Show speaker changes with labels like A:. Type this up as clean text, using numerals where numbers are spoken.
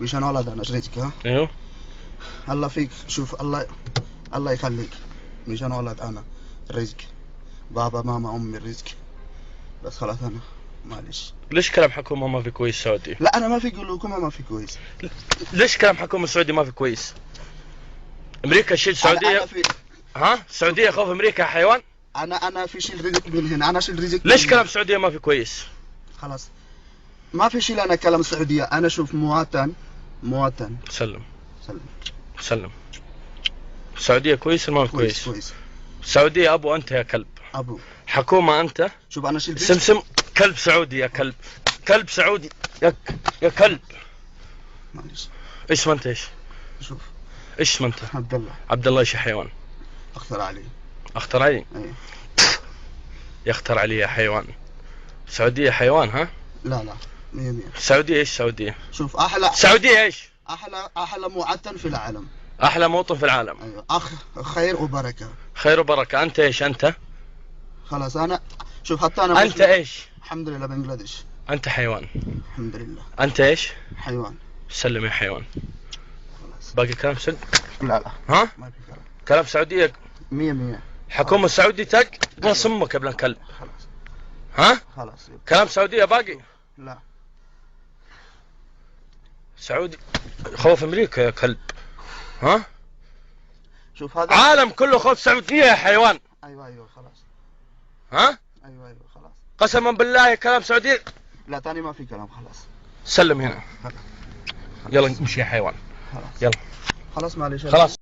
A: مشان ولد انا رزقك. ها
B: ايوه
A: الله فيك. شوف الله يخليك. مشان ولد انا رزق، بابا ماما امي الرزق، بس خلاص انا معلش.
B: ليش كلام حكومة ما في كويس سعودي؟
A: لا انا ما في حكومه ما في كويس.
B: ليش كلام حكومة السعودي ما في كويس؟ امريكا شيل السعودية.
A: أنا في
B: ها السعودية خوف امريكا يا حيوان.
A: انا في شيء رزق من هنا، انا شيل رزق.
B: ليش كلام السعودية ما في كويس؟
A: خلاص ما في شيء. انا كلام السعوديه انا شوف مواطن.
B: سلم
A: سلم.
B: سلم. السعودية كويس ولا ما في كويس؟
A: كويس.
B: السعودية ابو انت يا كلب.
A: ابو
B: حكومة انت.
A: شوف انا شيل
B: سمسم كلب سعودي يا كلب. كلب سعودي يا كلب.
A: معلش.
B: ايش ما انت ايش؟
A: شوف
B: ايش ما انت؟
A: عبد الله.
B: عبد الله ايش يا حيوان؟
A: اختار علي.
B: اختار علي؟
A: ايه.
B: يختار علي يا حيوان. السعودية حيوان ها؟
A: لا 100.
B: السعودية ايش السعودية؟
A: شوف احلى.
B: السعودية ايش؟
A: احلى مواطن في العالم.
B: احلى موطن في العالم.
A: ايوه خير وبركه.
B: خير وبركة. انت ايش انت؟
A: خلاص انا شوف حتى انا
B: انت ايش؟
A: الحمد لله بنجلاديش.
B: انت حيوان.
A: الحمد لله.
B: انت ايش؟
A: حيوان.
B: سلم يا حيوان.
A: خلاص.
B: باقي كلام سلم؟
A: لا
B: ها؟
A: ما في
B: كلام سعودية.
A: 100.
B: حكومة السعودية تق نص امك يا ابن الكلب.
A: خلاص.
B: ها؟
A: خلاص.
B: كلام سعودية باقي؟
A: لا
B: سعودي خوف امريكا يا كلب. ها؟
A: شوف هذا
B: عالم كله خوف سعودية يا حيوان.
A: ايوه خلاص.
B: ها؟
A: ايوه خلاص.
B: قسما بالله كلام سعودية.
A: لا تاني ما في كلام. خلاص
B: سلم هنا. يلا امشي يا حيوان.
A: خلاص.
B: يلا
A: خلاص معلش.
B: خلاص